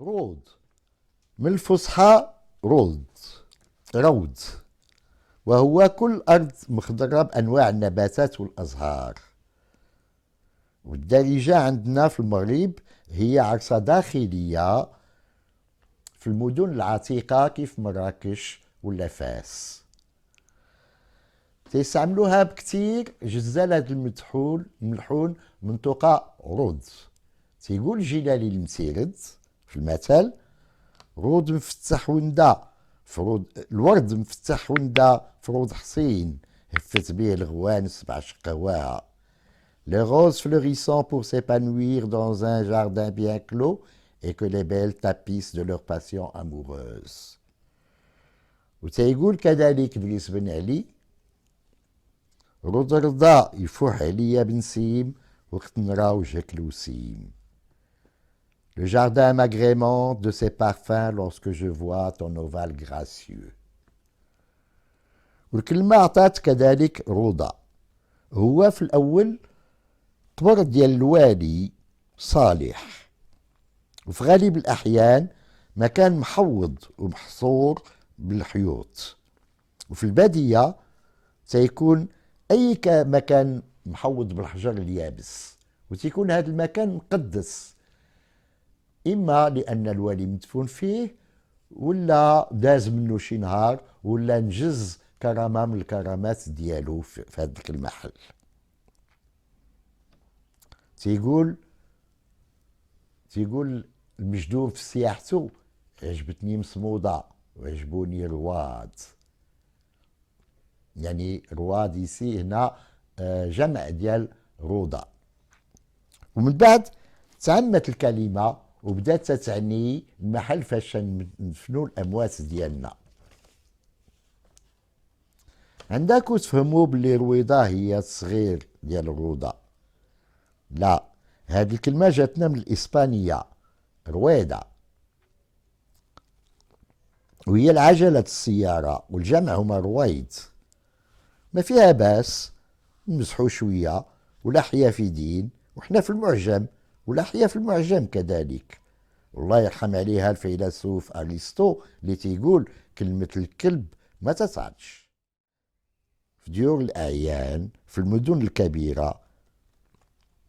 روض، من الفصحى روض، وهو كل أرض مخضرة بأنواع النباتات والأزهار. والدارجة عندنا في المغرب هي عرصة داخلية في المدن العتيقة كيف مراكش ولا فاس. تيستعملوها بكتير جزال هاد الملحون منطقة روض. تيقول جلالي المسيرد في المثل: رود مفتح وندا فرود الورد مفتح وندا فرود حصين هفت به الغوان 7 شقواها. Les roses fleurissant pour s'épanouir dans un jardin bien clos et que les belles tapissent de leur passion amoureuse. وتيقول كذلك إدريس بن علي: رود رضا يفوح عليا بنسيم وقت نرى وجهك الوسيم. Le jardin m'agrémente de ses parfums lorsque je vois ton ovale gracieux. والكلمة عطات كذلك روضة. هو في الأول قبر ديال الوالي صالح، وفي غالب الأحيان مكان محوض ومحصور بالحيوط. وفي البادية سيكون أي مكان محوض بالحجر اليابس، وتيكون هذا المكان مقدس، إما لأن الوالي مدفون فيه، ولا داز منه شي نهار، ولا نجز كرامة من الكرامات ديالو في هذاك المحل. تيقول المجدوم في سياحته: عجبتني مصمودة وعجبوني رواد. يعني رواد يسي هنا جمع ديال روضة. ومن بعد تعمت الكلمة وبدات تعني المحل فاش نفنوا الأموات ديالنا. عندكم تفهموا بلي رويضة هي الصغير ديال الروضة. لا، هذه الكلمة جاتنا من الإسبانية رويدة، وهي العجلة السيارة، والجمع هما رويد. ما فيها باس، نمزحوا شوية ولا حيا في دين، وحنا في المعجم ولا حيا في المعجم كذلك. والله يرحم عليها الفيلسوف أرسطو اللي تيقول كلمة الكلب ما تصعدش. في ديور الأعيان في المدن الكبيرة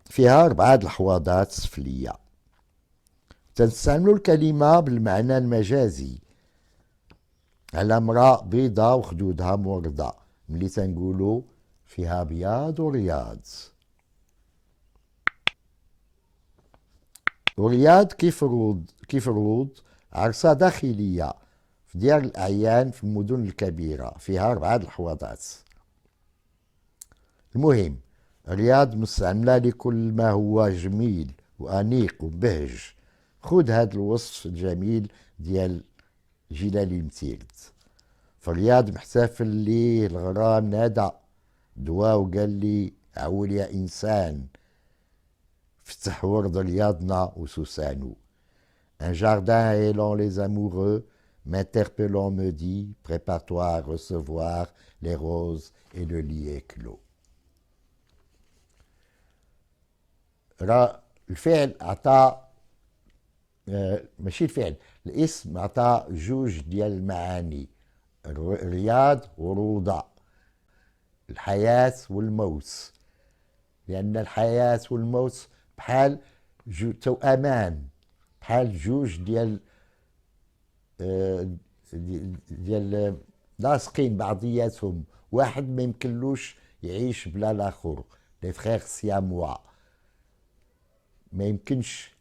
فيها 4 الحواضات سفلية. تنستعملوا الكلمة بالمعنى المجازي على امرأة بيضة وخدودها موردة، ملي تنقولوا فيها بياض ورياض. ورياض كيف روض عرصة داخلية في ديار الأعيان في المدن الكبيرة فيها 4 الحواضات. المهم، رياض مستعملة لكل ما هو جميل وأنيق وبهج. خذ هذا الوصف الجميل ديال جلالي المتيرد. فرياض محتفل ليه الغرام نادى دوا وقال لي: عول يا إنسان، فتح ورد رياضنا وسوسانو. Un jardin hélant les amoureux, m'interpellant me dit: prépare-toi à recevoir les roses et le lit est clos. الفعل عطى ماشي الفعل، الاسم عطى جوج ديال المعاني: رياض وروضة، الحياة والموت. لأن الحياة والموت بحال توأمان، بحال جوج ديال لاصقين بعضياتهم. واحد ما يمكنلوش يعيش بلا الاخر، لي فخيغ سياموا. ما يمكنش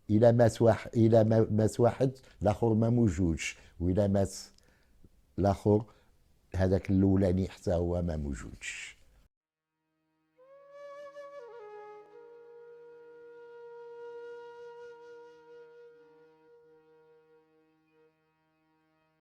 الى مات واحد الاخر ما موجودش، والى مات الاخر هذاك الاولاني حتى هو ما موجودش.